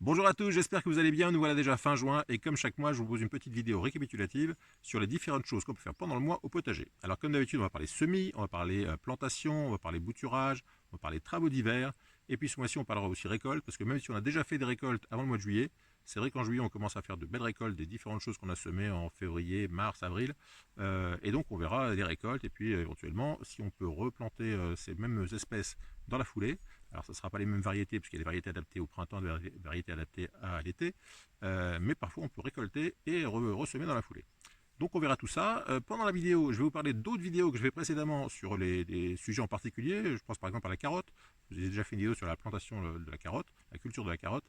Bonjour à tous, j'espère que vous allez bien. Nous voilà déjà fin juin et comme chaque mois, je vous pose une petite vidéo récapitulative sur les différentes choses qu'on peut faire pendant le mois au potager. Alors comme d'habitude, on va parler semis, on va parler plantation, on va parler bouturage, on va parler travaux d'hiver et puis ce mois-ci, on parlera aussi récolte parce que même si on a déjà fait des récoltes avant le mois de juillet, c'est vrai qu'en juillet, on commence à faire de belles récoltes des différentes choses qu'on a semées en février, mars, avril. Et donc, on verra les récoltes et puis éventuellement, si on peut replanter ces mêmes espèces dans la foulée. Alors, ce ne sera pas les mêmes variétés, puisqu'il y a des variétés adaptées au printemps, des variétés adaptées à l'été. Mais parfois, on peut récolter et ressemer dans la foulée. Donc, on verra tout ça. Pendant la vidéo, je vais vous parler d'autres vidéos que je fais précédemment sur des sujets en particulier. Je pense par exemple à la carotte. Vous avez déjà fait une vidéo sur la plantation de la carotte, la culture de la carotte.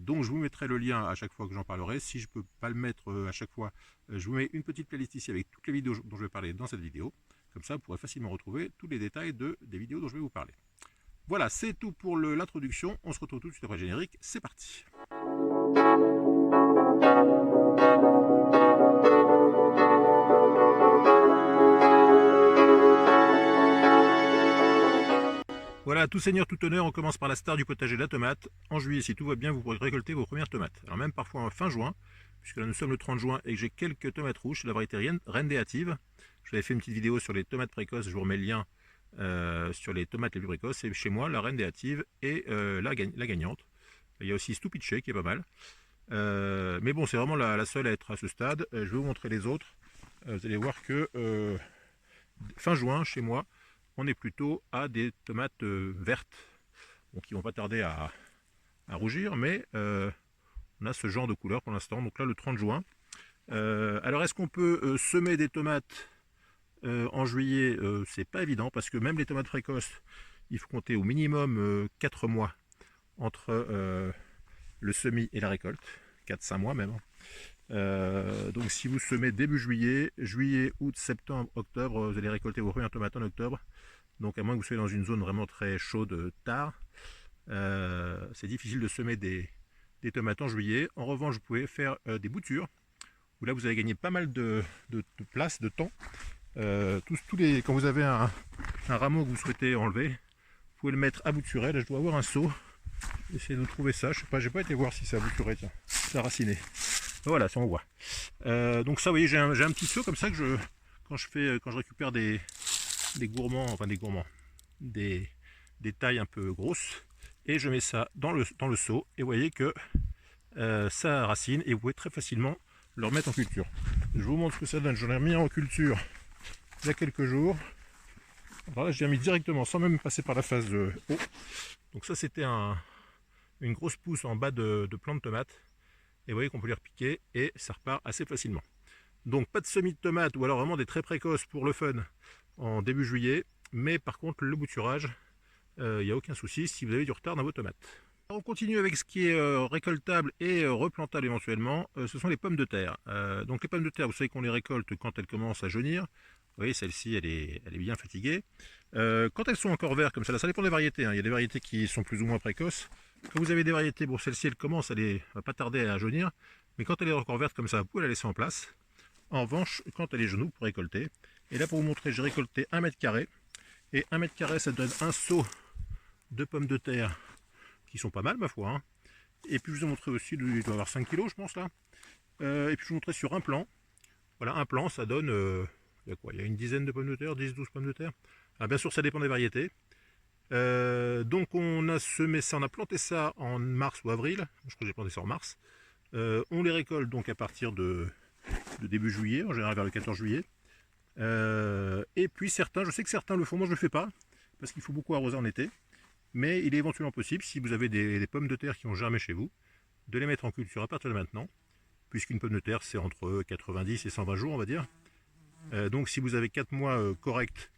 Donc, je vous mettrai le lien à chaque fois que j'en parlerai. Si je ne peux pas le mettre à chaque fois, je vous mets une petite playlist ici avec toutes les vidéos dont je vais parler dans cette vidéo. Comme ça, vous pourrez facilement retrouver tous les détails des vidéos dont je vais vous parler. Voilà, c'est tout pour l'introduction. On se retrouve tout de suite après le générique. C'est parti. Voilà, tout seigneur, tout honneur, on commence par la star du potager, la tomate. En juillet, si tout va bien, vous pourrez récolter vos premières tomates. Alors même parfois en fin juin, puisque là nous sommes le 30 juin et que j'ai quelques tomates rouges, c'est la variété Reine des Hâtives. J'avais fait une petite vidéo sur les tomates précoces, je vous remets le lien sur les tomates les plus précoces. C'est chez moi la Reine des Hâtives et la gagnante. Il y a aussi Stupidché qui est pas mal. Mais bon, c'est vraiment la seule à être à ce stade. Je vais vous montrer les autres. Vous allez voir que fin juin, chez moi, on est plutôt à des tomates vertes, bon, qui ne vont pas tarder à rougir, mais on a ce genre de couleur pour l'instant. Donc là, le 30 juin. Alors, est-ce qu'on peut semer des tomates en juillet? C'est pas évident, parce que même les tomates précoces, il faut compter au minimum 4 mois entre le semis et la récolte. 4-5 mois même. Donc si vous semez début juillet, août, septembre, octobre, vous allez récolter vos premières tomates en octobre. Donc à moins que vous soyez dans une zone vraiment très chaude tard, c'est difficile de semer des tomates en juillet. En revanche, vous pouvez faire des boutures, où là vous allez gagner pas mal de place, de temps. Quand vous avez un rameau que vous souhaitez enlever, vous pouvez le mettre à bouturer. Là je dois avoir un seau. Essayez de trouver ça. Je sais pas, j'ai pas été voir si ça bouturait, tiens. Ça raciné. Voilà, ça on voit. Donc ça, vous voyez, j'ai un petit seau comme ça que quand je récupère des gourmands, enfin des tailles un peu grosses, et je mets ça dans le seau, et vous voyez que ça racine, et vous pouvez très facilement le remettre en culture. Je vous montre ce que ça donne. J'en ai remis en culture il y a quelques jours. Alors là, je l'ai mis directement, sans même passer par la phase de haut. Donc ça, c'était une grosse pousse en bas de plant de tomates. Et vous voyez qu'on peut les repiquer et ça repart assez facilement. Donc pas de semis de tomates ou alors vraiment des très précoces pour le fun en début juillet. Mais par contre le bouturage, il n'y a aucun souci si vous avez du retard dans vos tomates. Alors, on continue avec ce qui est récoltable et replantable éventuellement. Ce sont les pommes de terre. Donc les pommes de terre, vous savez qu'on les récolte quand elles commencent à jaunir. Vous voyez, celle-ci, elle est bien fatiguée. Quand elles sont encore vertes comme ça dépend des variétés. Il y a des variétés qui sont plus ou moins précoces. Quand vous avez des variétés, bon, celle-ci, elle commence, elle va pas tarder à jaunir. Mais quand elle est encore verte comme ça, vous pouvez la laisser en place. En revanche, quand elle est jaune, vous pouvez récolter. Et là, pour vous montrer, j'ai récolté 1 mètre carré. Et 1 mètre carré, ça donne un seau de pommes de terre qui sont pas mal, ma foi. Hein. Et puis, je vous ai montré aussi, il doit avoir 5 kg, je pense, là. Et puis, je vous ai montré sur un plant. Voilà, un plant, ça donne, il y a quoi? Il y a une dizaine de pommes de terre, 10-12 pommes de terre. Alors, bien sûr, ça dépend des variétés. Donc on a semé ça, on a planté ça en mars ou avril, je crois que j'ai planté ça en mars. On les récolte donc à partir de début juillet, en général vers le 14 juillet. Et puis certains, je sais que certains le font, moi je ne le fais pas, parce qu'il faut beaucoup arroser en été. Mais il est éventuellement possible, si vous avez des pommes de terre qui ont germé chez vous, de les mettre en culture à partir de maintenant, puisqu'une pomme de terre c'est entre 90 et 120 jours on va dire. Donc si vous avez 4 mois corrects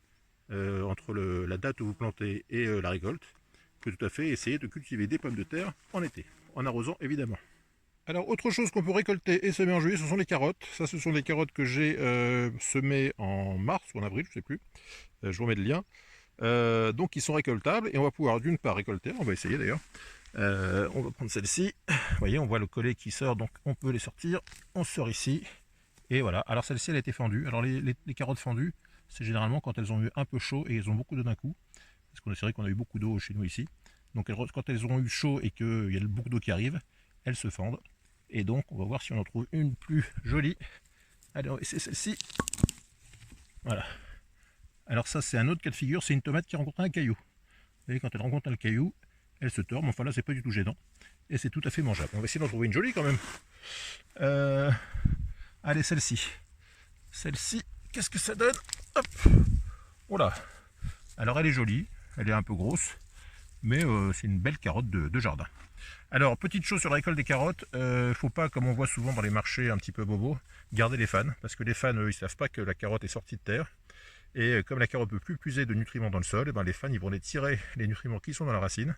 entre la date où vous plantez et la récolte, vous pouvez tout à fait essayer de cultiver des pommes de terre en été, en arrosant évidemment. Alors autre chose qu'on peut récolter et semer en juillet, ce sont les carottes. Ça, ce sont des carottes que j'ai semées en mars ou en avril, je ne sais plus. Je vous mets le lien. Donc ils sont récoltables et on va pouvoir d'une part récolter, on va essayer d'ailleurs. On va prendre celle-ci. Vous voyez, on voit le collet qui sort, donc on peut les sortir. On sort ici. Et voilà. Alors celle-ci, elle a été fendue. Alors les carottes fendues, c'est généralement quand elles ont eu un peu chaud et elles ont beaucoup d'eau d'un coup. Parce qu'on c'est vrai qu'on a eu beaucoup d'eau chez nous ici. Donc quand elles auront eu chaud et qu'il y a le bouc d'eau qui arrive, elles se fendent. Et donc on va voir si on en trouve une plus jolie. Alors c'est celle-ci. Voilà. Alors ça c'est un autre cas de figure, c'est une tomate qui rencontre un caillou. Vous voyez, quand elle rencontre un caillou, elle se tord, mais enfin là c'est pas du tout gênant. Et c'est tout à fait mangeable. On va essayer d'en trouver une jolie quand même. Allez, celle-ci. Celle-ci, qu'est-ce que ça donne? Hop. Voilà. Alors elle est jolie, elle est un peu grosse, mais c'est une belle carotte de jardin. Alors, petite chose sur la récolte des carottes, faut pas, comme on voit souvent dans les marchés un petit peu bobos, garder les fans, parce que les fans, ils savent pas que la carotte est sortie de terre, et comme la carotte ne peut plus puiser de nutriments dans le sol, et ben les fans, ils vont les tirer les nutriments qui sont dans la racine,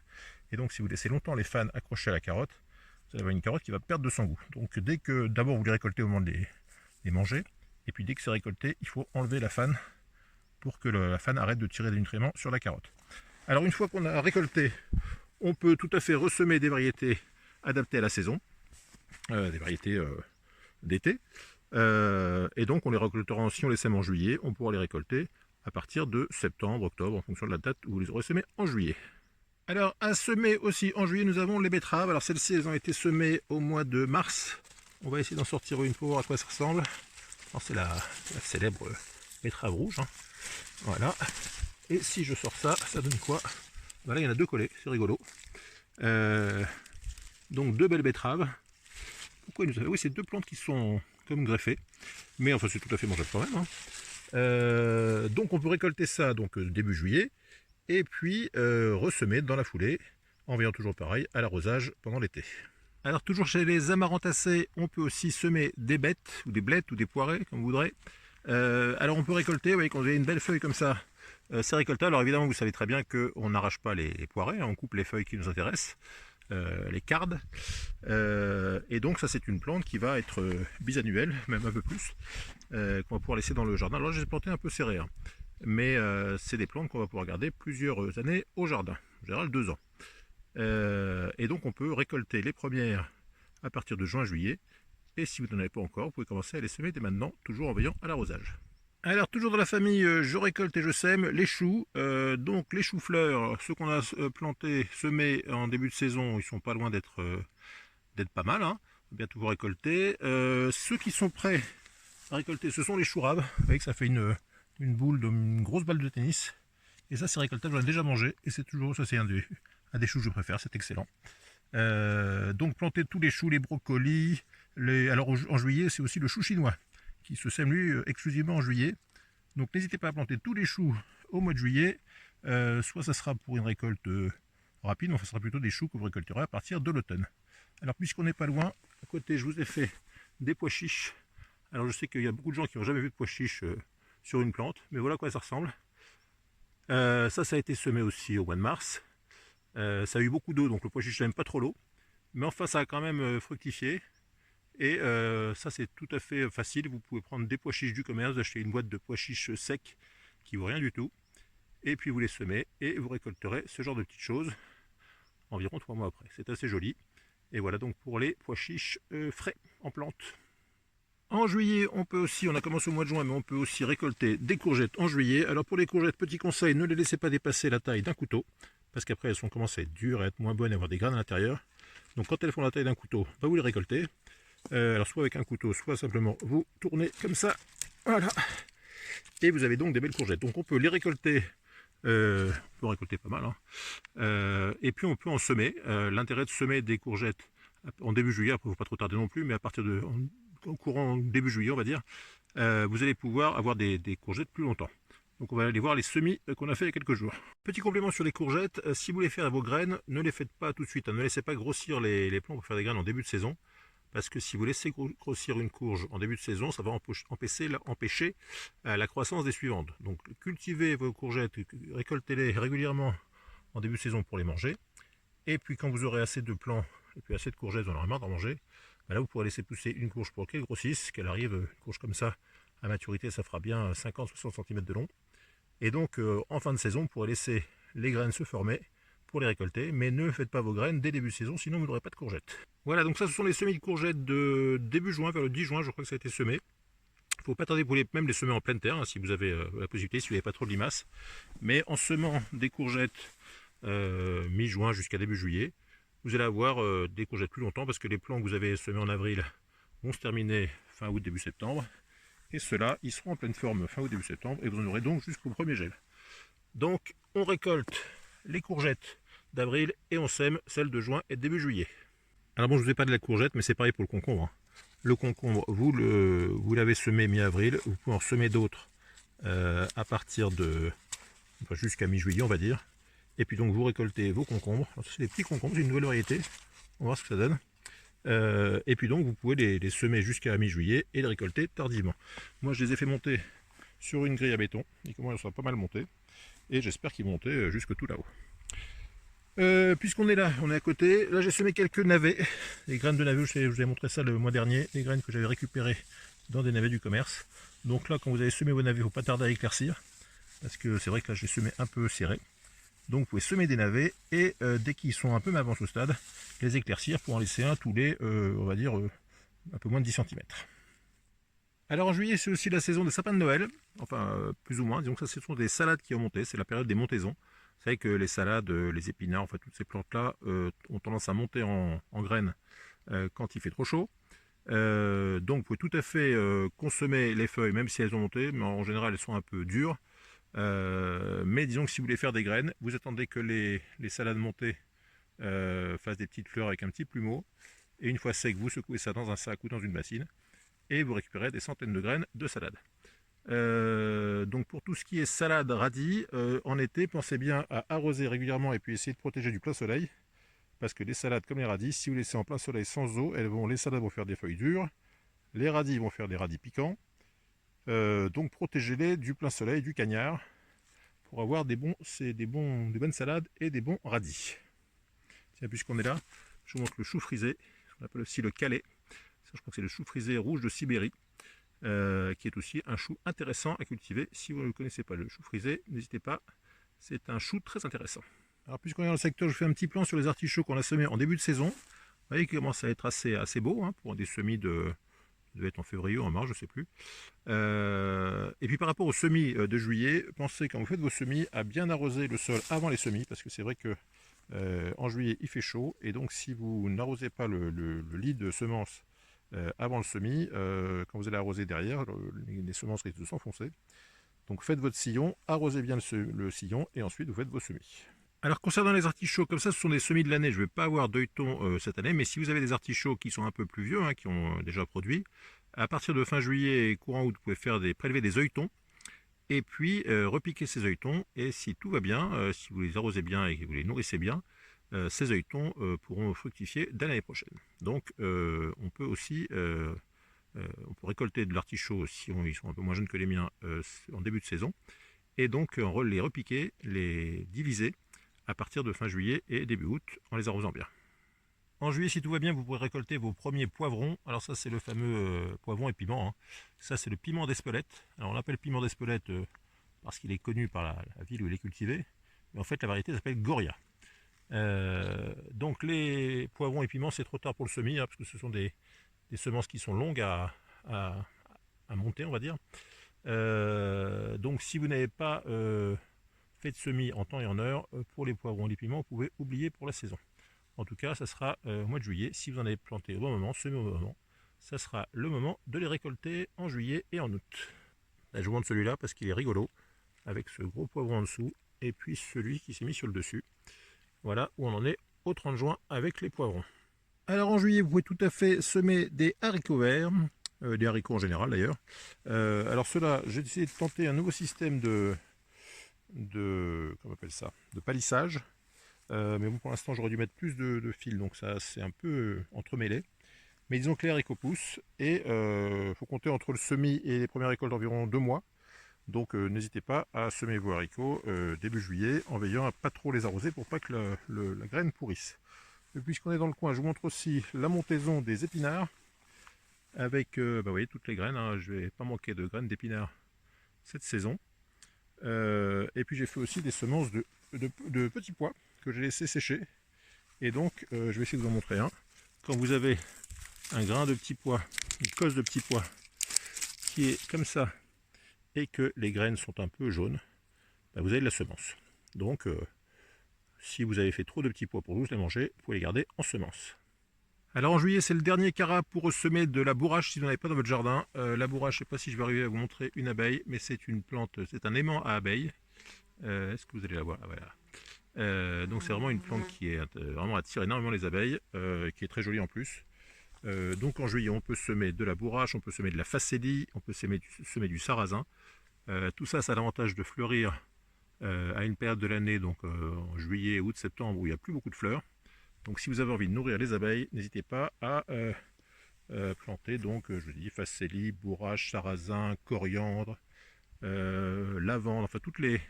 et donc si vous laissez longtemps les fans accrochés à la carotte, vous allez avoir une carotte qui va perdre de son goût. Donc dès que, d'abord vous les récoltez au moment de les manger, et puis dès que c'est récolté, il faut enlever la fan pour que la fan arrête de tirer des nutriments sur la carotte. Alors une fois qu'on a récolté, on peut tout à fait ressemer des variétés adaptées à la saison, des variétés d'été, et donc on les récoltera, si on les sème en juillet, on pourra les récolter à partir de septembre, octobre, en fonction de la date où vous les aurez semés en juillet. Alors à semer aussi en juillet, nous avons les betteraves. Alors celles-ci, elles ont été semées au mois de mars. On va essayer d'en sortir une pour voir à quoi ça ressemble. C'est la célèbre betterave rouge, hein. Voilà. Et si je sors ça, ça donne quoi? Voilà, il y en a deux collés, c'est rigolo. Donc deux belles betteraves. Pourquoi nous avons... Oui, c'est deux plantes qui sont comme greffées, mais enfin c'est tout à fait mangeable quand même, hein. Donc on peut récolter ça donc début juillet, et puis ressemer dans la foulée, en veillant toujours pareil à l'arrosage pendant l'été. Alors toujours chez les amarantacées, on peut aussi semer des bêtes, ou des blettes, ou des poirées, comme vous voudrez. Alors on peut récolter, vous voyez, quand vous avez une belle feuille comme ça, c'est récoltable. Alors évidemment, vous savez très bien qu'on n'arrache pas les poirées, hein, on coupe les feuilles qui nous intéressent, les cardes. Et donc ça, c'est une plante qui va être bisannuelle, même un peu plus, qu'on va pouvoir laisser dans le jardin. Alors je les ai plantées un peu serrées, hein, mais c'est des plantes qu'on va pouvoir garder plusieurs années au jardin, en général 2 ans. Et donc on peut récolter les premières à partir de juin-juillet. Et si vous n'en avez pas encore, vous pouvez commencer à les semer dès maintenant, toujours en veillant à l'arrosage. Alors toujours dans la famille, je récolte et je sème les choux. Donc les choux-fleurs, ceux qu'on a plantés, semés en début de saison, ils sont pas loin d'être pas mal, hein. On va bientôt vous récolter. Ceux qui sont prêts à récolter, ce sont les choux raves. Vous voyez que ça fait une grosse balle de tennis. Et ça c'est récoltable, j'en ai déjà mangé. Et c'est toujours, ça c'est un des choux que je préfère, c'est excellent. Donc planter tous les choux, les brocolis. Alors en juillet, c'est aussi le chou chinois qui se sème lui exclusivement en juillet. Donc n'hésitez pas à planter tous les choux au mois de juillet. Soit ça sera pour une récolte rapide, mais ça sera plutôt des choux que vous récolterez à partir de l'automne. Alors puisqu'on n'est pas loin, à côté je vous ai fait des pois chiches. Alors je sais qu'il y a beaucoup de gens qui n'ont jamais vu de pois chiches sur une plante, mais voilà à quoi ça ressemble. Ça a été semé aussi au mois de mars. Ça a eu beaucoup d'eau, donc le pois chiche n'aime pas trop l'eau. Mais enfin ça a quand même fructifié. Et ça c'est tout à fait facile, vous pouvez prendre des pois chiches du commerce, acheter une boîte de pois chiches secs qui vaut rien du tout, et puis vous les semez et vous récolterez ce genre de petites choses environ 3 mois après. C'est assez joli. Et voilà donc pour les pois chiches frais en plante. En juillet, on peut aussi, on a commencé au mois de juin, mais on peut aussi récolter des courgettes en juillet. Alors pour les courgettes, petit conseil, ne les laissez pas dépasser la taille d'un couteau, parce qu'après elles sont commencées à être dures, à être moins bonnes, à avoir des graines à l'intérieur. Donc quand elles font la taille d'un couteau, vous les récoltez. Alors soit avec un couteau, soit simplement vous tournez comme ça, voilà, et vous avez donc des belles courgettes. Donc on peut les récolter, on peut en récolter pas mal, hein. Et puis on peut en semer. L'intérêt de semer des courgettes en début juillet, après il ne faut pas trop tarder non plus, mais à partir de en courant début juillet on va dire, vous allez pouvoir avoir des courgettes plus longtemps. Donc on va aller voir les semis qu'on a fait il y a quelques jours. Petit complément sur les courgettes, si vous voulez faire vos graines, ne les faites pas tout de suite, hein. Ne laissez pas grossir les plants pour faire des graines en début de saison. Parce que si vous laissez grossir une courge en début de saison, ça va empêcher la croissance des suivantes. Donc cultivez vos courgettes, récoltez-les régulièrement en début de saison pour les manger. Et puis quand vous aurez assez de plants et puis assez de courgettes, vous en aurez marre d'en manger, là vous pourrez laisser pousser une courge pour qu'elle grossisse, qu'elle arrive, une courge comme ça, à maturité, ça fera bien 50-60 cm de long. Et donc en fin de saison, vous pourrez laisser les graines se former pour les récolter, mais ne faites pas vos graines dès début de saison, sinon vous n'aurez pas de courgettes. Voilà, donc ça ce sont les semis de courgettes de début juin, vers le 10 juin, je crois que ça a été semé. Il ne faut pas tarder pour même les semer en pleine terre, hein, si vous avez la possibilité, si vous n'avez pas trop de limaces. Mais en semant des courgettes mi-juin jusqu'à début juillet. Vous allez avoir des courgettes plus longtemps parce que les plants que vous avez semés en avril vont se terminer fin août, début septembre. Et ceux-là, ils seront en pleine forme fin août, début septembre et vous en aurez donc jusqu'au premier gel. Donc on récolte les courgettes d'avril et on sème celles de juin et début juillet. Alors bon, je ne vous ai pas de la courgette, mais c'est pareil pour le concombre. Le concombre, vous l'avez semé mi-avril, vous pouvez en semer d'autres à partir de jusqu'à mi-juillet, on va dire. Et puis donc vous récoltez vos concombres. Alors, c'est des petits concombres, c'est une nouvelle variété. On va voir ce que ça donne. Et puis donc vous pouvez les semer jusqu'à mi-juillet et les récolter tardivement. Moi je les ai fait monter sur une grille à béton. Et comment ils sont pas mal montés. Et j'espère qu'ils vont monter jusque tout là-haut. Puisqu'on est là, on est à côté. Là j'ai semé quelques navets. Les graines de navets, je vous ai montré ça le mois dernier. Les graines que j'avais récupérées dans des navets du commerce. Donc là quand vous avez semé vos navets, il ne faut pas tarder à éclaircir. Parce que c'est vrai que là j'ai semé un peu serré. Donc vous pouvez semer des navets et dès qu'ils sont un peu m'avance au stade, les éclaircir pour en laisser un tous les, on va dire, un peu moins de 10 cm. Alors en juillet c'est aussi la saison des sapins de Noël, enfin plus ou moins, disons que ça ce sont des salades qui ont monté, c'est la période des montaisons. Vous savez que les salades, les épinards, enfin toutes ces plantes-là ont tendance à monter en graines quand il fait trop chaud. Donc vous pouvez tout à fait consommer les feuilles même si elles ont monté, mais en général elles sont un peu dures. Mais disons que si vous voulez faire des graines, vous attendez que les salades montées fassent des petites fleurs avec un petit plumeau. Et une fois sec, vous secouez ça dans un sac ou dans une bassine. Et vous récupérez des centaines de graines de salade. Donc pour tout ce qui est salade radis, en été, pensez bien à arroser régulièrement et puis essayer de protéger du plein soleil. Parce que les salades comme les radis, si vous les laissez en plein soleil sans eau, les salades vont faire des feuilles dures. Les radis vont faire des radis piquants. Donc protégez-les du plein soleil, du cagnard, pour avoir des bonnes salades et des bons radis. Tiens, puisqu'on est là, je vous montre le chou frisé, on appelle aussi le calet. Ça, je crois que c'est le chou frisé rouge de Sibérie, qui est aussi un chou intéressant à cultiver. Si vous ne le connaissez pas, le chou frisé, n'hésitez pas, c'est un chou très intéressant. Alors puisqu'on est dans le secteur, je fais un petit plan sur les artichauts qu'on a semés en début de saison. Vous voyez qu'ils commencent à être assez beaux pour des semis de... Ça devait être en février ou en mars, je ne sais plus. Et puis par rapport aux semis de juillet, pensez quand vous faites vos semis à bien arroser le sol avant les semis, parce que c'est vrai que en juillet il fait chaud, et donc si vous n'arrosez pas le lit de semences avant le semis, quand vous allez arroser derrière, les semences risquent de s'enfoncer. Donc faites votre sillon, arrosez bien le sillon, et ensuite vous faites vos semis. Alors concernant les artichauts, comme ça ce sont des semis de l'année, je ne vais pas avoir d'œilleton cette année, mais si vous avez des artichauts qui sont un peu plus vieux, qui ont déjà produit, à partir de fin juillet et courant août, vous pouvez prélever des œilletons, et puis repiquer ces œilletons, et si tout va bien, si vous les arrosez bien et que vous les nourrissez bien, ces œilletons pourront fructifier dès l'année prochaine. Donc on peut aussi on peut récolter de l'artichaut si ils sont un peu moins jeunes que les miens en début de saison, et donc les repiquer, les diviser, à partir de fin juillet et début août en les arrosant bien. En juillet, si tout va bien, vous pourrez récolter vos premiers poivrons. Alors ça, c'est le fameux poivron et piment. Ça, c'est le piment d'Espelette. Alors on l'appelle piment d'Espelette parce qu'il est connu par la ville où il est cultivé. Mais en fait, la variété s'appelle Goria. Donc les poivrons et piments, c'est trop tard pour le semis, parce que ce sont des semences qui sont longues à monter, on va dire. Donc si vous n'avez pas fait de semis en temps et en heure, pour les poivrons et les piments, vous pouvez oublier pour la saison. En tout cas, ça sera au mois de juillet. Si vous en avez planté au bon moment, semé au bon moment, ça sera le moment de les récolter en juillet et en août. Là, je vous montre celui-là parce qu'il est rigolo, avec ce gros poivron en dessous, et puis celui qui s'est mis sur le dessus. Voilà où on en est au 30 juin avec les poivrons. Alors en juillet, vous pouvez tout à fait semer des haricots verts, des haricots en général d'ailleurs. Alors ceux-là, j'ai décidé de tenter un nouveau système comment on appelle ça, de palissage. Mais bon, pour l'instant, j'aurais dû mettre plus de fils, donc ça c'est un peu entremêlé. Mais disons que les haricots poussent, et il faut compter entre le semis et les premières récoltes d'environ 2 mois. Donc n'hésitez pas à semer vos haricots début juillet, en veillant à pas trop les arroser pour pas que la graine pourrisse. Et puisqu'on est dans le coin, je vous montre aussi la montaison des épinards, avec vous voyez, toutes les graines. Je ne vais pas manquer de graines d'épinards cette saison. Et puis j'ai fait aussi des semences de petits pois que j'ai laissé sécher. Et donc je vais essayer de vous en montrer un. Quand vous avez un grain de petit pois, une cosse de petit pois qui est comme ça, et que les graines sont un peu jaunes, vous avez de la semence. Donc si vous avez fait trop de petits pois pour vous les manger, vous pouvez les garder en semences. Alors en juillet, c'est le dernier carat pour semer de la bourrache si vous n'en avez pas dans votre jardin. La bourrache, je ne sais pas si je vais arriver à vous montrer une abeille, mais c'est une plante, c'est un aimant à abeilles. Est-ce que vous allez la voir? Ah, voilà. Donc c'est vraiment une plante qui est vraiment attire énormément les abeilles, qui est très jolie en plus. Donc en juillet, on peut semer de la bourrache, on peut semer de la facélie, on peut semer du sarrasin. Tout ça, ça a l'avantage de fleurir à une période de l'année, donc en juillet, août, septembre, où il n'y a plus beaucoup de fleurs. Donc si vous avez envie de nourrir les abeilles, n'hésitez pas à planter, donc je vous dis facélie, bourrache, sarrasin, coriandre, lavande, enfin toutes les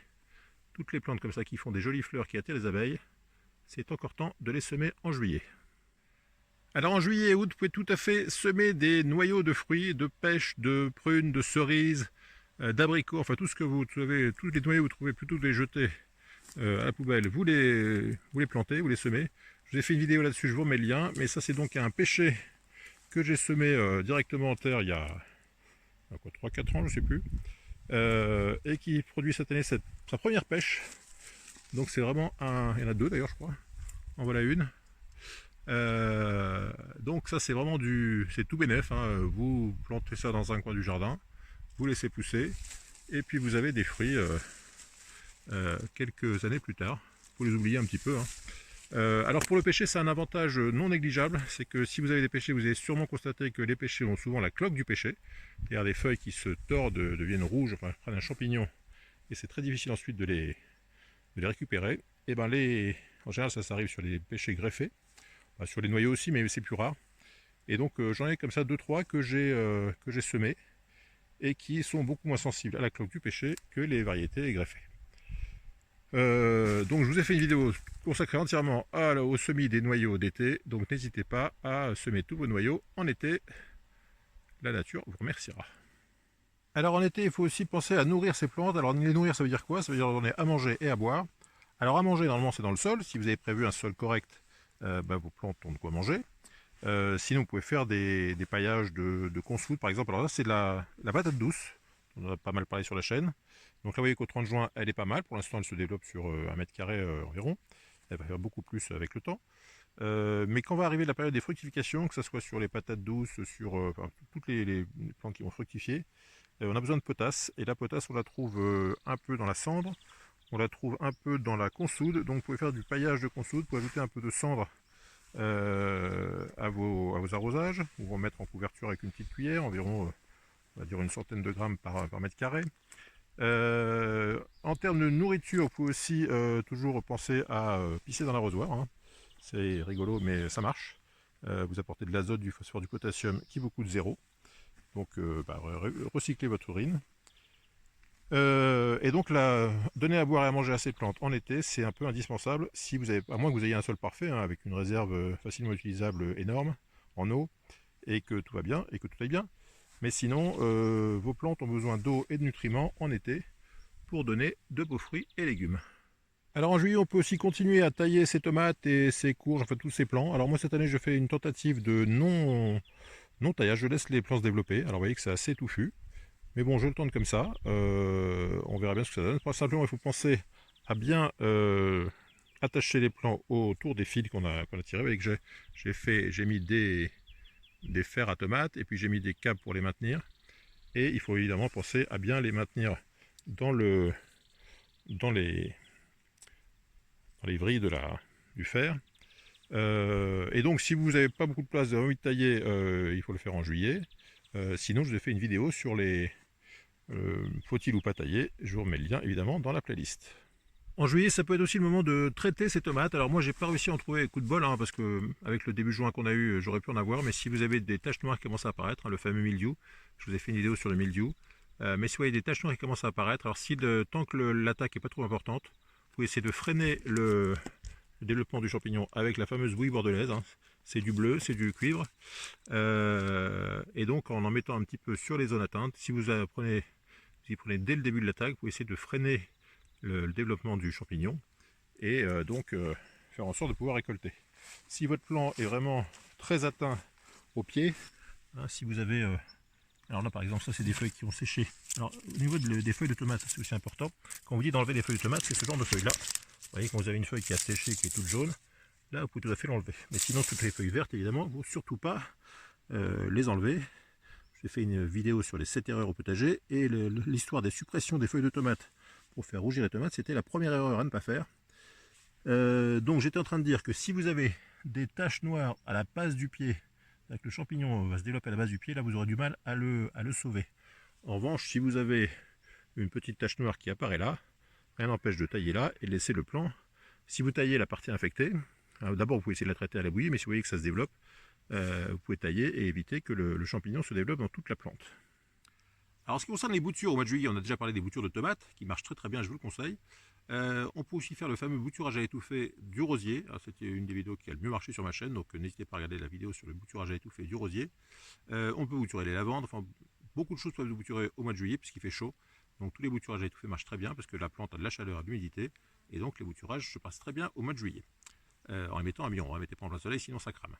plantes comme ça qui font des jolies fleurs qui attirent les abeilles. C'est encore temps de les semer en juillet. Alors en juillet et août, vous pouvez tout à fait semer des noyaux de fruits, de pêches, de prunes, de cerises, d'abricots, enfin tout ce que vous trouvez, tous les noyaux que vous trouvez plutôt que les jeter à la poubelle, vous les plantez, vous les semez. Je vous ai fait une vidéo là-dessus, je vous remets le lien, mais ça c'est donc un pêcher que j'ai semé directement en terre il y a 3-4 ans, je ne sais plus, et qui produit cette année sa première pêche. Donc c'est vraiment il y en a deux d'ailleurs je crois, en voilà une. Donc ça c'est vraiment c'est tout bénef, hein. Vous plantez ça dans un coin du jardin, vous laissez pousser, et puis vous avez des fruits quelques années plus tard. Faut les oublier un petit peu, hein. Alors pour le pêcher, c'est un avantage non négligeable, c'est que si vous avez des pêchers, vous avez sûrement constaté que les pêchers ont souvent la cloque du pêcher, c'est-à-dire des feuilles qui se tordent, deviennent rouges, enfin prennent un champignon, et c'est très difficile ensuite de les récupérer. Et ben en général ça arrive sur les pêchers greffés, enfin, sur les noyaux aussi, mais c'est plus rare. Et donc j'en ai comme ça 2-3 que j'ai semés, et qui sont beaucoup moins sensibles à la cloque du pêcher que les variétés greffées. Donc je vous ai fait une vidéo consacrée entièrement au semis des noyaux d'été, donc n'hésitez pas à semer tous vos noyaux en été, la nature vous remerciera. Alors en été, il faut aussi penser à nourrir ces plantes. Alors les nourrir, ça veut dire quoi? Ça veut dire leur donner à manger et à boire. Alors à manger, normalement c'est dans le sol, si vous avez prévu un sol correct, vos plantes ont de quoi manger. Sinon vous pouvez faire des paillages de consoude par exemple. Alors là c'est de la patate douce, on en a pas mal parlé sur la chaîne. Donc là vous voyez qu'au 30 juin elle est pas mal, pour l'instant elle se développe sur 1 mètre carré environ, elle va faire beaucoup plus avec le temps. Mais quand va arriver la période des fructifications, que ce soit sur les patates douces, sur enfin, toutes les plantes qui vont fructifier, on a besoin de potasse, et la potasse on la trouve un peu dans la cendre, on la trouve un peu dans la consoude, donc vous pouvez faire du paillage de consoude, vous pouvez ajouter un peu de cendre à vos arrosages, ou vous mettre en couverture avec une petite cuillère, environ on va dire une centaine de grammes par mètre carré. En termes de nourriture, vous pouvez aussi toujours penser à pisser dans l'arrosoir, hein. C'est rigolo mais ça marche. Vous apportez de l'azote, du phosphore, du potassium qui vous coûte zéro. Donc recyclez votre urine. Et donc donner à boire et à manger à ces plantes en été, c'est un peu indispensable, si vous avez, à moins que vous ayez un sol parfait, hein, avec une réserve facilement utilisable énorme en eau, et que tout va bien, et que tout aille bien. Mais sinon, vos plantes ont besoin d'eau et de nutriments en été pour donner de beaux fruits et légumes. Alors en juillet, on peut aussi continuer à tailler ses tomates et ses courges, enfin tous ces plants. Alors moi cette année, je fais une tentative de non taillage, je laisse les plants se développer. Alors vous voyez que c'est assez touffu. Mais bon, je le tente comme ça, on verra bien ce que ça donne. Simplement, il faut penser à bien attacher les plants autour des fils qu'on a tirés. Vous voyez que j'ai mis des fers à tomates, et puis j'ai mis des câbles pour les maintenir. Et il faut évidemment penser à bien les maintenir dans les vrilles du fer. Et donc si vous n'avez pas beaucoup de place, vous avez envie de tailler, il faut le faire en juillet. Sinon, je vous ai fait une vidéo sur les faut-il ou pas tailler, je vous remets le lien évidemment dans la playlist. En juillet, ça peut être aussi le moment de traiter ces tomates. Alors moi, j'ai pas réussi à en trouver, coup de bol, hein, parce que avec le début juin qu'on a eu, j'aurais pu en avoir. Mais si vous avez des taches noires qui commencent à apparaître, hein, le fameux mildiou, je vous ai fait une vidéo sur le mildiou. Mais si vous voyez des taches noires qui commencent à apparaître, alors tant que l'attaque n'est pas trop importante, vous pouvez essayer de freiner le développement du champignon avec la fameuse bouillie bordelaise, hein. C'est du bleu, c'est du cuivre. Et donc en mettant un petit peu sur les zones atteintes, si vous y prenez dès le début de l'attaque, vous pouvez essayer de freiner le développement du champignon, et donc faire en sorte de pouvoir récolter. Si votre plant est vraiment très atteint au pied, hein, si vous avez... alors là par exemple, ça c'est des feuilles qui ont séché. Alors au niveau des feuilles de tomates, c'est aussi important. Quand on vous dit d'enlever des feuilles de tomates, c'est ce genre de feuilles là. voyez, quand vous avez une feuille qui a séché, qui est toute jaune, là vous pouvez tout à fait l'enlever. Mais sinon, toutes les feuilles vertes, évidemment, il ne faut surtout pas les enlever. J'ai fait une vidéo sur les 7 erreurs au potager, et l'histoire des suppressions des feuilles de tomates pour faire rougir les tomates, c'était la première erreur à ne pas faire. Donc j'étais en train de dire que si vous avez des taches noires à la base du pied, que le champignon va se développer à la base du pied, là vous aurez du mal à le sauver. En revanche, si vous avez une petite tache noire qui apparaît là, rien n'empêche de tailler là et laisser le plant. Si vous taillez la partie infectée, d'abord vous pouvez essayer de la traiter à la bouillie, mais si vous voyez que ça se développe, vous pouvez tailler et éviter que le champignon se développe dans toute la plante. Alors, en ce qui concerne les boutures, au mois de juillet, on a déjà parlé des boutures de tomates, qui marchent très très bien, je vous le conseille. On peut aussi faire le fameux bouturage à étouffer du rosier. C'était une des vidéos qui a le mieux marché sur ma chaîne, donc n'hésitez pas à regarder la vidéo sur le bouturage à étouffer du rosier. On peut bouturer les lavandes, enfin beaucoup de choses peuvent se bouturer au mois de juillet puisqu'il fait chaud. Donc tous les bouturages à étouffer marchent très bien parce que la plante a de la chaleur et de l'humidité, et donc les bouturages se passent très bien au mois de juillet. En les mettant à mi-ombre, ne mettez pas en plein soleil, sinon ça crame.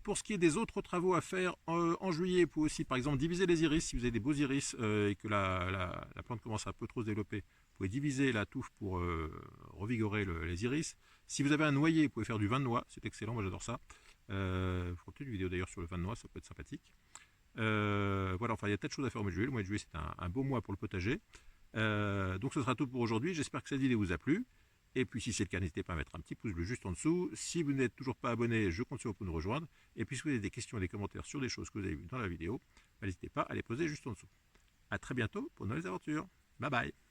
Pour ce qui est des autres travaux à faire en juillet, vous pouvez aussi par exemple diviser les iris. Si vous avez des beaux iris et que la plante commence à un peu trop se développer, vous pouvez diviser la touffe pour revigorer les iris. Si vous avez un noyer, vous pouvez faire du vin de noix, c'est excellent, moi j'adore ça. Je ferai peut-être une vidéo d'ailleurs sur le vin de noix, ça peut être sympathique. Voilà, enfin il y a peut-être de choses à faire au mois de juillet. Le mois de juillet c'est un beau mois pour le potager. Donc ce sera tout pour aujourd'hui, j'espère que cette vidéo vous a plu. Et puis si c'est le cas, n'hésitez pas à mettre un petit pouce bleu juste en dessous. Si vous n'êtes toujours pas abonné, je compte sur vous pour nous rejoindre. Et puis si vous avez des questions et des commentaires sur des choses que vous avez vues dans la vidéo, n'hésitez pas à les poser juste en dessous. A très bientôt pour de nouvelles aventures. Bye bye.